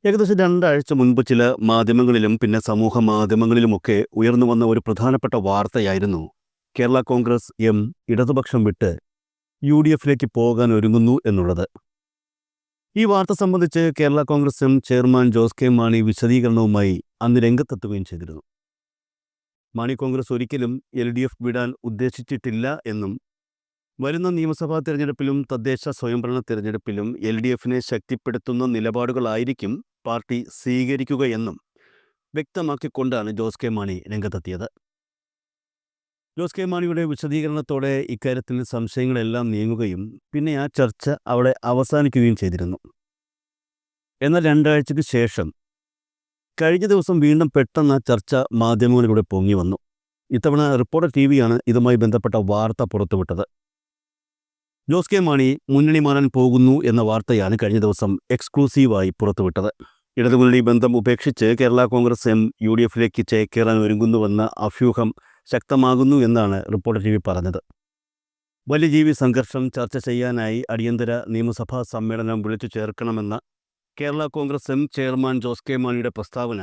ഏകദേശം 2 ആഴ്ച മുൻപ് ചില മാധ്യമങ്ങളിലും പിന്നെ സമൂഹ മാധ്യമങ്ങളിലുമൊക്കെ ഉയർന്നു വന്ന ഒരു പ്രധാനപ്പെട്ട വാർത്തയായിരുന്നു കേരള കോൺഗ്രസ് എം ഇടതുപക്ഷം വിട്ട് UDFിലേക്ക് പോകാൻ ഒരുങ്ങുന്നു എന്നുള്ളത്. ഈ വാർത്ത സംബന്ധിച്ച് കേരള കോൺഗ്രസ് എം ചെയർമാൻ ജോസ് കെ മാണി വിശദീകരണവുമായി അന്ന് രംഗത്തെത്തുകയും ചെയ്തിരുന്നു. മാണി കോൺഗ്രസ് ഒരിക്കലും LDF വിടാൻ ഉദ്ദേശിച്ചിട്ടില്ല എന്നും വരുന്ന നിയമസഭാ തെരഞ്ഞെടുപ്പിലും തദ്ദേശ സ്വയംഭരണ തെരഞ്ഞെടുപ്പിലും LDFിനെ ശക്തിപ്പെടുത്തുന്ന നിലപാടുകളായിരിക്കും പാർട്ടി സ്വീകരിക്കുകയെന്നും വ്യക്തമാക്കിക്കൊണ്ടാണ് ജോസ് കെ മാണി രംഗത്തെത്തിയത്. ജോസ് കെ മാണിയുടെ വിശദീകരണത്തോടെ ഇക്കാര്യത്തിൽ സംശയങ്ങളെല്ലാം നീങ്ങുകയും പിന്നെ ആ ചർച്ച അവിടെ അവസാനിക്കുകയും ചെയ്തിരുന്നു. എന്നാൽ 2 ആഴ്ചയ്ക്ക് ശേഷം കഴിഞ്ഞ ദിവസം വീണ്ടും പെട്ടെന്ന് ആ ചർച്ച മാധ്യമങ്ങളിലൂടെ പൊങ്ങി വന്നു. ഇത്തവണ റിപ്പോർട്ടർ TV-യാണ് ഇതുമായി ബന്ധപ്പെട്ട വാർത്ത പുറത്തുവിട്ടത്. ജോസ് കെ മാണി മുന്നണി മാറാൻ പോകുന്നു എന്ന വാർത്തയാണ് കഴിഞ്ഞ ദിവസം എക്സ്ക്ലൂസീവായി പുറത്തുവിട്ടത്. ഇടതുമുന്നണി ബന്ധം ഉപേക്ഷിച്ച് കേരള കോൺഗ്രസ് എം UDFിലേക്ക് ചേക്കേറാൻ ഒരുങ്ങുന്നുവെന്ന അഭ്യൂഹം ശക്തമാകുന്നു എന്നാണ് റിപ്പോർട്ടർ TV പറഞ്ഞത്. വന്യജീവി സംഘർഷം ചർച്ച ചെയ്യാനായി അടിയന്തര നിയമസഭാ സമ്മേളനം വിളിച്ചു ചേർക്കണമെന്ന കേരള കോൺഗ്രസ് എം ചെയർമാൻ ജോസ് കെ മാണിയുടെ പ്രസ്താവന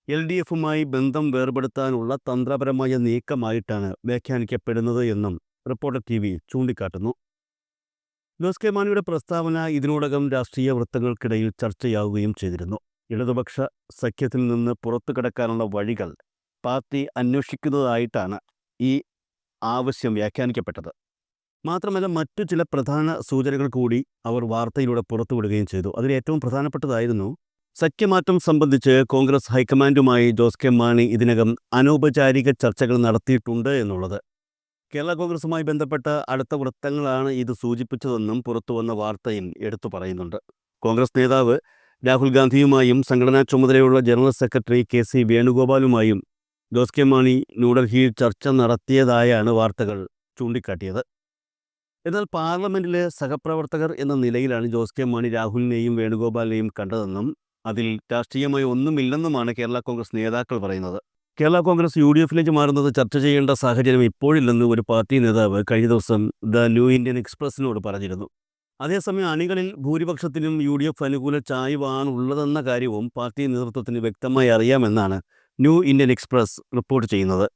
LDFുമായി ബന്ധം വേർപെടുത്താനുള്ള തന്ത്രപരമായ നീക്കമായിട്ടാണ് വ്യാഖ്യാനിക്കപ്പെടുന്നത് എന്നും റിപ്പോർട്ടർ TV ചൂണ്ടിക്കാട്ടുന്നു. ജോസ് കെ മാണിയുടെ പ്രസ്താവന ഇതിനോടകം രാഷ്ട്രീയ വൃത്തങ്ങൾക്കിടയിൽ ചർച്ചയാവുകയും ചെയ്തിരുന്നു. ഇടതുപക്ഷ സഖ്യത്തിൽ നിന്ന് പുറത്തു കടക്കാനുള്ള വഴികൾ പാർട്ടി അന്വേഷിക്കുന്നതായിട്ടാണ് ഈ ആവശ്യം വ്യാഖ്യാനിക്കപ്പെട്ടത്. മാത്രമല്ല മറ്റു ചില പ്രധാന സൂചനകൾ കൂടി അവർ വാർത്തയിലൂടെ പുറത്തുവിടുകയും ചെയ്തു. അതിൽ ഏറ്റവും പ്രധാനപ്പെട്ടതായിരുന്നു സഖ്യമാറ്റം സംബന്ധിച്ച് കോൺഗ്രസ് ഹൈക്കമാൻഡുമായി ജോസ് കെ മാണി ഇതിനകം അനൗപചാരിക ചർച്ചകൾ നടത്തിയിട്ടുണ്ട് എന്നുള്ളത്. കേരള കോൺഗ്രസുമായി ബന്ധപ്പെട്ട അടുത്ത വൃത്തങ്ങളാണ് ഇത് സൂചിപ്പിച്ചതെന്നും പുറത്തുവന്ന വാർത്തയിൽ എടുത്തു പറയുന്നുണ്ട്. കോൺഗ്രസ് നേതാവ് രാഹുൽ ഗാന്ധിയുമായും സംഘടനാ ചുമതലയുള്ള ജനറൽ സെക്രട്ടറി KC വേണുഗോപാലുമായും ജോസ് കെ മാണി ന്യൂഡൽഹിയിൽ ചർച്ച നടത്തിയതായാണ് വാർത്തകൾ ചൂണ്ടിക്കാട്ടിയത്. എന്നാൽ പാർലമെന്റിലെ സഹപ്രവർത്തകർ എന്ന നിലയിലാണ് ജോസ് കെ മാണി രാഹുലിനെയും വേണുഗോപാലിനെയും കണ്ടതെന്നും അതിൽ രാഷ്ട്രീയമായി ഒന്നുമില്ലെന്നുമാണ് കേരള കോൺഗ്രസ് നേതാക്കൾ പറയുന്നത്. കേരള കോൺഗ്രസ് UDFിലേക്ക് മാറുന്നത് ചർച്ച ചെയ്യേണ്ട സാഹചര്യം ഇപ്പോഴില്ലെന്ന് ഒരു പാർട്ടി നേതാവ് കഴിഞ്ഞ ദിവസം ദ ന്യൂ ഇന്ത്യൻ എക്സ്പ്രസിനോട് പറഞ്ഞിരുന്നു. അതേസമയം അണികളിൽ ഭൂരിപക്ഷത്തിനും UDF അനുകൂല ചായ്വാണുള്ളതെന്ന കാര്യവും പാർട്ടി നേതൃത്വത്തിന് വ്യക്തമായി അറിയാമെന്നാണ് ന്യൂ ഇന്ത്യൻ എക്സ്പ്രസ് റിപ്പോർട്ട് ചെയ്യുന്നത്.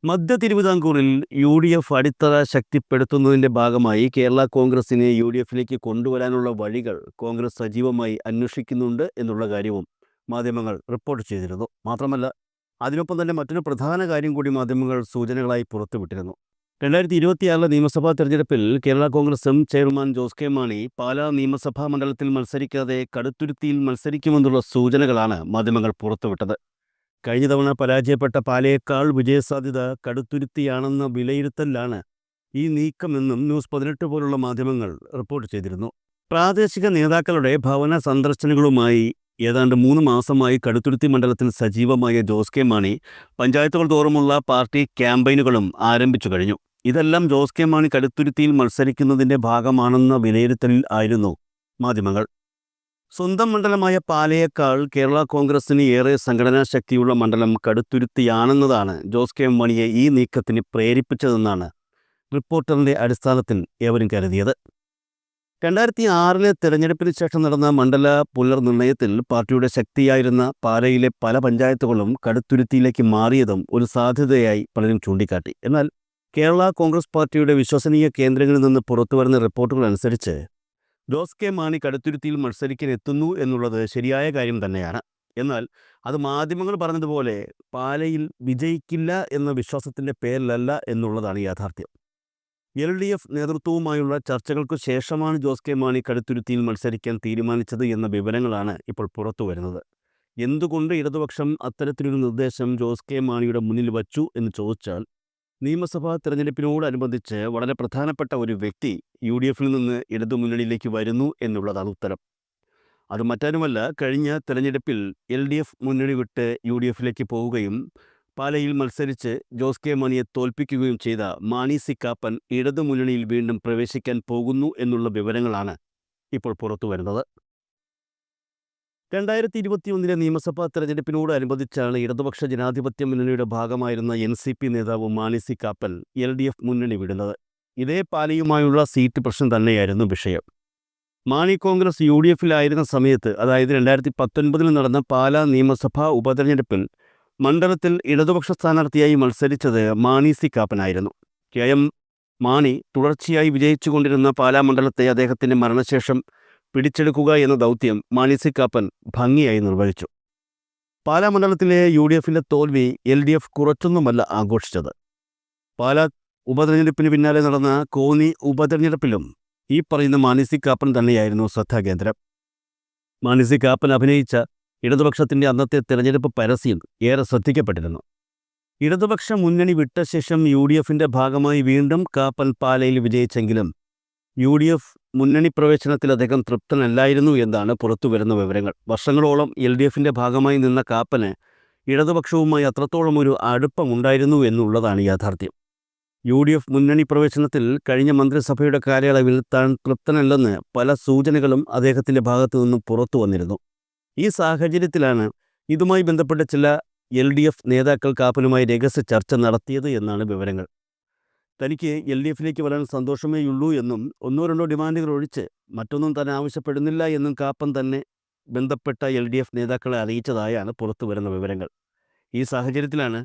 മധ്യ തിരുവിതാംകൂറിൽ UDF അടിത്തറ ശക്തിപ്പെടുത്തുന്നതിൻ്റെ ഭാഗമായി കേരള കോൺഗ്രസിനെ UDFിലേക്ക് കൊണ്ടുവരാനുള്ള വഴികൾ കോൺഗ്രസ് സജീവമായി അന്വേഷിക്കുന്നുണ്ട് എന്നുള്ള കാര്യവും മാധ്യമങ്ങൾ റിപ്പോർട്ട് ചെയ്തിരുന്നു. മാത്രമല്ല അതിനൊപ്പം തന്നെ മറ്റൊരു പ്രധാന കാര്യം കൂടി മാധ്യമങ്ങൾ സൂചനകളായി പുറത്തുവിട്ടിരുന്നു. 2026 നിയമസഭാ തെരഞ്ഞെടുപ്പിൽ കേരള കോൺഗ്രസ് എം ചെയർമാൻ ജോസ് കെ മാണി പാലാ നിയമസഭാ മണ്ഡലത്തിൽ മത്സരിക്കാതെ കടുത്തുരുത്തിയിൽ മത്സരിക്കുമെന്നുള്ള സൂചനകളാണ് മാധ്യമങ്ങൾ പുറത്തുവിട്ടത്. കഴിഞ്ഞ തവണ പരാജയപ്പെട്ട പാലയേക്കാൾ വിജയസാധ്യത കടുത്തുരുത്തിയാണെന്ന വിലയിരുത്തലാണ് ഈ നീക്കമെന്നും ന്യൂസ് 18 പോലുള്ള മാധ്യമങ്ങൾ റിപ്പോർട്ട് ചെയ്തിരുന്നു. പ്രാദേശിക നേതാക്കളുടെ ഭവന സന്ദർശനങ്ങളുമായി ഏതാണ്ട് 3 മാസമായി കടുത്തുരുത്തി മണ്ഡലത്തിൽ സജീവമായ ജോസ് കെ മാണി പഞ്ചായത്തുകൾ തോറുമുള്ള പാർട്ടി ക്യാമ്പയിനുകളും ആരംഭിച്ചു കഴിഞ്ഞു. ഇതെല്ലാം ജോസ് കെ മാണി കടുത്തുരുത്തിയിൽ മത്സരിക്കുന്നതിൻ്റെ ഭാഗമാണെന്ന വിലയിരുത്തലിൽ ആയിരുന്നു മാധ്യമങ്ങൾ. സ്വന്തം മണ്ഡലമായ പാലയേക്കാൾ കേരള കോൺഗ്രസിന് ഏറെ സംഘടനാ ശക്തിയുള്ള മണ്ഡലം കടുത്തുരുത്തിയാണെന്നതാണ് ജോസ് കെ മാണിയെ ഈ നീക്കത്തിന് പ്രേരിപ്പിച്ചതെന്നാണ് റിപ്പോർട്ടറിൻ്റെ അടിസ്ഥാനത്തിൽ ഏവരും കരുതിയത്. 2006 തെരഞ്ഞെടുപ്പിന് ശേഷം നടന്ന മണ്ഡല പുനർനിർണയത്തിൽ പാർട്ടിയുടെ ശക്തിയായിരുന്ന പാലയിലെ പല പഞ്ചായത്തുകളും കടുത്തുരുത്തിയിലേക്ക് മാറിയതും ഒരു സാധ്യതയായി പലരും ചൂണ്ടിക്കാട്ടി. എന്നാൽ കേരള കോൺഗ്രസ് പാർട്ടിയുടെ വിശ്വസനീയ കേന്ദ്രങ്ങളിൽ നിന്ന് പുറത്തുവരുന്ന റിപ്പോർട്ടുകൾ അനുസരിച്ച് ജോസ് കെ മാണി കടുത്തുരുത്തിയിൽ മത്സരിക്കാൻ എത്തുന്നു എന്നുള്ളത് ശരിയായ കാര്യം തന്നെയാണ്. എന്നാൽ അത് മാധ്യമങ്ങൾ പറഞ്ഞതുപോലെ പാലയിൽ വിജയിക്കില്ല എന്ന വിശ്വാസത്തിൻ്റെ പേരിലല്ല എന്നുള്ളതാണ് യാഥാർത്ഥ്യം. LDF നേതൃത്വവുമായുള്ള ചർച്ചകൾക്കു ശേഷമാണ് ജോസ് കെ മാണി കടുത്തുരുത്തിയിൽ മത്സരിക്കാൻ തീരുമാനിച്ചത് എന്ന വിവരങ്ങളാണ് ഇപ്പോൾ പുറത്തു വരുന്നത്. എന്തുകൊണ്ട് ഇടതുപക്ഷം അത്തരത്തിലൊരു നിർദ്ദേശം ജോസ് കെ മാണിയുടെ മുന്നിൽ വച്ചു എന്ന് ചോദിച്ചാൽ നിയമസഭാ തെരഞ്ഞെടുപ്പിനോടനുബന്ധിച്ച് വളരെ പ്രധാനപ്പെട്ട ഒരു വ്യക്തി UDFിൽ നിന്ന് ഇടതുമുന്നണിയിലേക്ക് വരുന്നു എന്നുള്ളതാണ് ഉത്തരം. അത് മറ്റാരുമല്ല, കഴിഞ്ഞ തെരഞ്ഞെടുപ്പിൽ LDF മുന്നണി വിട്ട് UDFിലേക്ക് പോവുകയും പാലയിൽ മത്സരിച്ച് ജോസ് കെ മാണിയെ തോൽപ്പിക്കുകയും ചെയ്ത മാണി സി കാപ്പൻ ഇടതുമുന്നണിയിൽ വീണ്ടും പ്രവേശിക്കാൻ പോകുന്നു എന്നുള്ള വിവരങ്ങളാണ് ഇപ്പോൾ പുറത്തു വരുന്നത്. 2021 നിയമസഭാ തെരഞ്ഞെടുപ്പിനോടനുബന്ധിച്ചാണ് ഇടതുപക്ഷ ജനാധിപത്യ മുന്നണിയുടെ ഭാഗമായിരുന്ന NCP നേതാവ് മാണി സി കാപ്പൻ LDF മുന്നണി വിടുന്നത്. ഇതേ പാലയുമായുള്ള സീറ്റ് പ്രശ്നം തന്നെയായിരുന്നു വിഷയം. മാണി കോൺഗ്രസ് UDFിലായിരുന്ന സമയത്ത്, അതായത് 2019 നടന്ന പാലാ നിയമസഭാ ഉപതെരഞ്ഞെടുപ്പിൽ മണ്ഡലത്തിൽ ഇടതുപക്ഷ സ്ഥാനാർത്ഥിയായി മത്സരിച്ചത് മാണി സി കാപ്പനായിരുന്നു. KM മാണി തുടർച്ചയായി വിജയിച്ചുകൊണ്ടിരുന്ന പാലാ മണ്ഡലത്തെ അദ്ദേഹത്തിൻ്റെ മരണശേഷം പിടിച്ചെടുക്കുക എന്ന ദൗത്യം മാണി സി കാപ്പൻ ഭംഗിയായി നിർവഹിച്ചു. പാലാ മണ്ഡലത്തിലെ UDFിൻ്റെ തോൽവി LDF കുറച്ചൊന്നുമല്ല ആഘോഷിച്ചത്. പാലാ ഉപതെരഞ്ഞെടുപ്പിന് പിന്നാലെ നടന്ന കോന്നി ഉപതെരഞ്ഞെടുപ്പിലും ഈ പറയുന്ന മാണി സി കാപ്പൻ തന്നെയായിരുന്നു ശ്രദ്ധാകേന്ദ്രം. മാണി സി കാപ്പൻ അഭിനയിച്ച ഇടതുപക്ഷത്തിൻ്റെ അന്നത്തെ തെരഞ്ഞെടുപ്പ് പരസ്യം ഏറെ ശ്രദ്ധിക്കപ്പെട്ടിരുന്നു. ഇടതുപക്ഷ മുന്നണി വിട്ട ശേഷം UDFിൻ്റെ ഭാഗമായി വീണ്ടും കാപ്പൻ പാലയിൽ വിജയിച്ചെങ്കിലും UDF മുന്നണി പ്രവേശനത്തിൽ അദ്ദേഹം തൃപ്തനല്ലായിരുന്നു എന്നാണ് പുറത്തുവരുന്ന വിവരങ്ങൾ. വർഷങ്ങളോളം LDFിൻ്റെ ഭാഗമായി നിന്ന കാപ്പന് ഇടതുപക്ഷവുമായി അത്രത്തോളം ഒരു അടുപ്പമുണ്ടായിരുന്നു എന്നുള്ളതാണ് യാഥാർത്ഥ്യം. UDF മുന്നണി പ്രവേശനത്തിൽ കഴിഞ്ഞ മന്ത്രിസഭയുടെ കാലയളവിൽ താൻ തൃപ്തനല്ലെന്ന് പല സൂചനകളും അദ്ദേഹത്തിൻ്റെ ഭാഗത്തു നിന്നും പുറത്തു വന്നിരുന്നു. ഈ സാഹചര്യത്തിലാണ് ഇതുമായി ബന്ധപ്പെട്ട ചില LDF നേതാക്കൾ കാപ്പനുമായി രഹസ്യ ചർച്ച നടത്തിയത് എന്നാണ് വിവരങ്ങൾ. തനിക്ക് LDFിലേക്ക് വരാൻ സന്തോഷമേയുള്ളൂ എന്നും ഒന്നോ രണ്ടോ ഡിമാൻഡുകൾ ഒഴിച്ച് മറ്റൊന്നും താൻ ആവശ്യപ്പെടുന്നില്ല എന്നും കാപ്പൻ തന്നെ ബന്ധപ്പെട്ട LDF നേതാക്കളെ അറിയിച്ചതായാണ് പുറത്തു വരുന്ന വിവരങ്ങൾ. ഈ സാഹചര്യത്തിലാണ്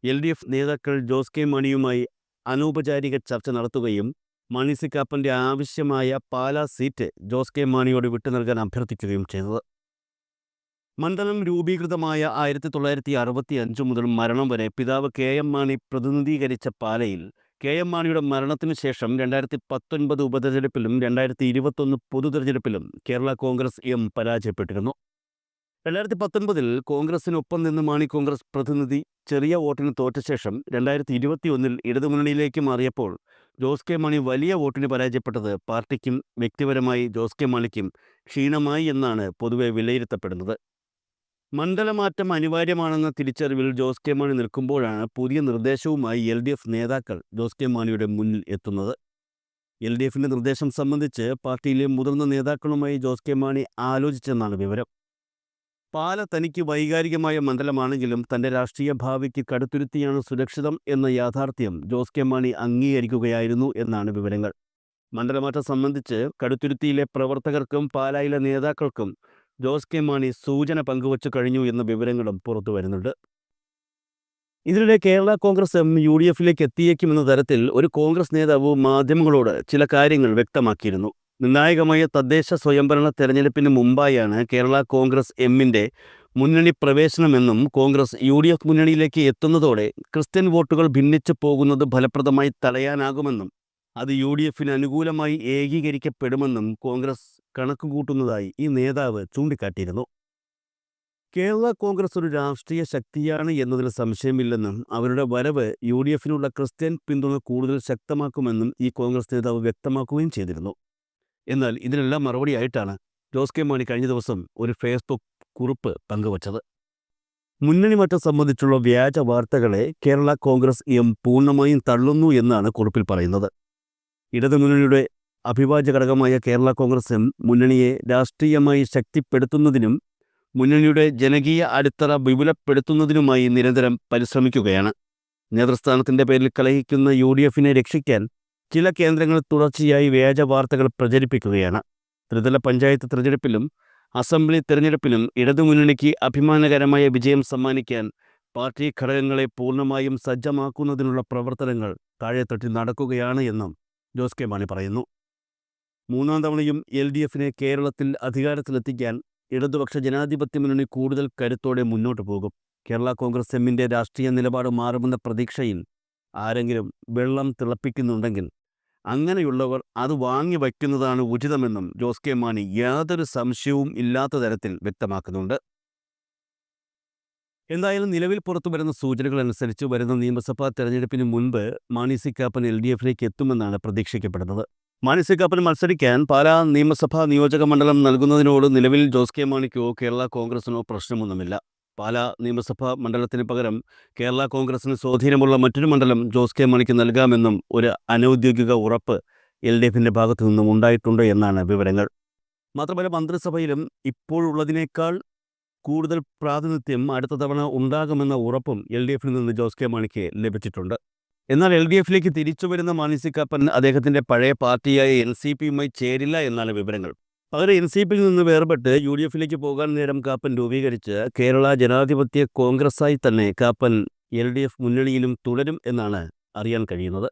LDF നേതാക്കൾ ജോസ് കെ മാണിയുമായി അനൗപചാരിക ചർച്ച നടത്തുകയും മാണി സി കാപ്പൻ്റെ ആവശ്യമായ പാലാ സീറ്റ് ജോസ് കെ മാണിയോട് വിട്ടു നൽകാൻ അഭ്യർത്ഥിക്കുകയും ചെയ്തത്. മണ്ഡലം രൂപീകൃതമായ 1965 മുതൽ മരണം വരെ പിതാവ് KM മാണി പ്രതിനിധീകരിച്ച പാലയിൽ KM മാണിയുടെ മരണത്തിനു ശേഷം 2019 ഉപതെരഞ്ഞെടുപ്പിലും 2021 പൊതുതെരഞ്ഞെടുപ്പിലും കേരള കോൺഗ്രസ് M പരാജയപ്പെട്ടിരുന്നു. 2019 കോൺഗ്രസിനൊപ്പം നിന്ന് മാണി കോൺഗ്രസ് പ്രതിനിധി ചെറിയ വോട്ടിന് തോറ്റ ശേഷം 2021 ഇടതുമുന്നണിയിലേക്ക് മാറിയപ്പോൾ ജോസ് കെ മാണി വലിയ വോട്ടിന് പരാജയപ്പെട്ടത് പാർട്ടിക്കും വ്യക്തിപരമായി ജോസ് കെ മാണിക്കും ക്ഷീണമായി എന്നാണ് പൊതുവെ വിലയിരുത്തപ്പെടുന്നത്. മണ്ഡലമാറ്റം അനിവാര്യമാണെന്ന തിരിച്ചറിവിൽ ജോസ് കെ മാണി നിൽക്കുമ്പോഴാണ് പുതിയ നിർദ്ദേശവുമായി LDF നേതാക്കൾ ജോസ് കെ മാണിയുടെ മുന്നിൽ എത്തുന്നത്. LDFിൻ്റെ നിർദ്ദേശം സംബന്ധിച്ച് പാർട്ടിയിലെ മുതിർന്ന നേതാക്കളുമായി ജോസ് കെ മാണി ആലോചിച്ചെന്നാണ് വിവരം. പാല തനിക്ക് വൈകാരികമായ മണ്ഡലമാണെങ്കിലും തൻ്റെ രാഷ്ട്രീയ ഭാവിക്ക് കടുത്തുരുത്തിയാണ് സുരക്ഷിതം എന്ന യാഥാർത്ഥ്യം ജോസ് കെ മാണി അംഗീകരിക്കുകയായിരുന്നു എന്നാണ് വിവരങ്ങൾ. മണ്ഡലമാറ്റം സംബന്ധിച്ച് കടുത്തുരുത്തിയിലെ പ്രവർത്തകർക്കും പാലായിലെ നേതാക്കൾക്കും ജോസ് കെ മാണി സൂചന പങ്കുവച്ചു കഴിഞ്ഞു എന്ന വിവരങ്ങളും പുറത്തു വരുന്നുണ്ട്. ഇതിനിടെ കേരള കോൺഗ്രസ് M UDFിലേക്ക് എത്തിയേക്കുമെന്ന തരത്തിൽ ഒരു കോൺഗ്രസ് നേതാവ് മാധ്യമങ്ങളോട് ചില കാര്യങ്ങൾ വ്യക്തമാക്കിയിരുന്നു. നിർണായകമായ തദ്ദേശ സ്വയംഭരണ തെരഞ്ഞെടുപ്പിന് മുമ്പായാണ് കേരള കോൺഗ്രസ് Mൻ്റെ മുന്നണി പ്രവേശനമെന്നും കോൺഗ്രസ് UDF മുന്നണിയിലേക്ക് എത്തുന്നതോടെ ക്രിസ്ത്യൻ വോട്ടുകൾ ഭിന്നിച്ചു പോകുന്നത് ഫലപ്രദമായി തടയാനാകുമെന്നും അത് UDFിന് അനുകൂലമായി ഏകീകരിക്കപ്പെടുമെന്നും കോൺഗ്രസ് കണക്കുകൂട്ടുന്നതായി ഈ നേതാവ് ചൂണ്ടിക്കാട്ടിയിരുന്നു. കേരള കോൺഗ്രസ് ഒരു രാഷ്ട്രീയ ശക്തിയാണ് എന്നതിൽ സംശയമില്ലെന്നും അവരുടെ വരവ് UDFിനുള്ള ക്രിസ്ത്യൻ പിന്തുണ കൂടുതൽ ശക്തമാക്കുമെന്നും ഈ കോൺഗ്രസ് നേതാവ് വ്യക്തമാക്കുകയും ചെയ്തിരുന്നു. എന്നാൽ ഇതിനെല്ലാം മറുപടിയായിട്ടാണ് ജോസ് കെ മാണി കഴിഞ്ഞ ദിവസം ഒരു ഫേസ്ബുക്ക് കുറിപ്പ് പങ്കുവച്ചത്. മുന്നണി മാറ്റം സംബന്ധിച്ചുള്ള വ്യാജ വാർത്തകളെ കേരള കോൺഗ്രസ് M പൂർണ്ണമായും തള്ളുന്നു എന്നാണ് കുറിപ്പിൽ പറയുന്നത്. ഇടതുമുന്നണിയുടെ അഭിവാജ്യ ഘടകമായ കേരള കോൺഗ്രസ് M മുന്നണിയെ രാഷ്ട്രീയമായി ശക്തിപ്പെടുത്തുന്നതിനും മുന്നണിയുടെ ജനകീയ അടിത്തറ വിപുലപ്പെടുത്തുന്നതിനുമായി നിരന്തരം പരിശ്രമിക്കുകയാണ്. നേതൃസ്ഥാനത്തിൻ്റെ പേരിൽ കലഹിക്കുന്ന UDFിനെ രക്ഷിക്കാൻ ചില കേന്ദ്രങ്ങൾ തുടർച്ചയായി വ്യാജ വാർത്തകൾ പ്രചരിപ്പിക്കുകയാണ്. ത്രിതല പഞ്ചായത്ത് തിരഞ്ഞെടുപ്പിലും അസംബ്ലി തിരഞ്ഞെടുപ്പിലും ഇടതുമുന്നണിക്ക് അഭിമാനകരമായ വിജയം സമ്മാനിക്കാൻ പാർട്ടി ഘടകങ്ങളെ പൂർണ്ണമായും സജ്ജമാക്കുന്നതിനുള്ള പ്രവർത്തനങ്ങൾ താഴെത്തട്ടിൽ നടക്കുകയാണ് എന്നും ജോസ് കെ മാണി പറയുന്നു. മൂന്നാം തവണയും LDFിനെ കേരളത്തിൽ അധികാരത്തിലെത്തിക്കാൻ ഇടതുപക്ഷ ജനാധിപത്യ മുന്നണി കൂടുതൽ കരുത്തോടെ മുന്നോട്ട് പോകും. കേരള കോൺഗ്രസ് Mൻ്റെ രാഷ്ട്രീയ നിലപാട് മാറുമെന്ന പ്രതീക്ഷയിൽ ആരെങ്കിലും വെള്ളം തിളപ്പിക്കുന്നുണ്ടെങ്കിൽ അങ്ങനെയുള്ളവർ അത് വാങ്ങി വയ്ക്കുന്നതാണ് ഉചിതമെന്നും ജോസ് കെ മാണി യാതൊരു സംശയവും ഇല്ലാത്ത തരത്തിൽ വ്യക്തമാക്കുന്നുണ്ട്. എന്തായാലും നിലവിൽ പുറത്തു വരുന്ന സൂചനകൾ അനുസരിച്ച് വരുന്ന നിയമസഭാ തെരഞ്ഞെടുപ്പിന് മുൻപ് മാണി സി കാപ്പൻ LDFിലേക്ക് എത്തുമെന്നാണ് പ്രതീക്ഷിക്കപ്പെടുന്നത്. മാണി സി കാപ്പൻ മത്സരിക്കാൻ പാലാ നിയമസഭാ നിയോജക മണ്ഡലം നൽകുന്നതിനോട് നിലവിൽ ജോസ് കെ മാണിക്കോ കേരള കോൺഗ്രസിനോ പ്രശ്നമൊന്നുമില്ല. പാലാ നിയമസഭാ മണ്ഡലത്തിന് പകരം കേരള കോൺഗ്രസിന് സ്വാധീനമുള്ള മറ്റൊരു മണ്ഡലം ജോസ് കെ മാണിക്ക് നൽകാമെന്നും ഒരു അനൗദ്യോഗിക ഉറപ്പ് LDFിൻ്റെ ഭാഗത്തു നിന്നും ഉണ്ടായിട്ടുണ്ട് എന്നാണ് വിവരങ്ങൾ. മാത്രമല്ല മന്ത്രിസഭയിലും ഇപ്പോഴുള്ളതിനേക്കാൾ കൂടുതൽ പ്രാതിനിധ്യം അടുത്ത തവണ ഉണ്ടാകുമെന്ന ഉറപ്പും LDFിൽ നിന്ന് ജോസ് കെ മാണിക്ക് ലഭിച്ചിട്ടുണ്ട്. എന്നാൽ LDFിലേക്ക് തിരിച്ചു വരുന്ന മാണി സി കാപ്പൻ അദ്ദേഹത്തിൻ്റെ പഴയ പാർട്ടിയായ NCPയുമായി ചേരില്ല എന്നാണ് വിവരങ്ങൾ. അങ്ങനെ എൻ.സി.പിയിൽ നിന്ന് വേർപെട്ട് യു.ഡി.എഫിലേക്ക് പോകാൻ നേരം കാപ്പൻ രൂപീകരിച്ച് കേരള ജനാധിപത്യ കോൺഗ്രസ്സായി തന്നെ കാപ്പൻ എൽ.ഡി.എഫ് മുന്നണിയിലും തുടരും എന്നാണ് അറിയാൻ കഴിയുന്നത്.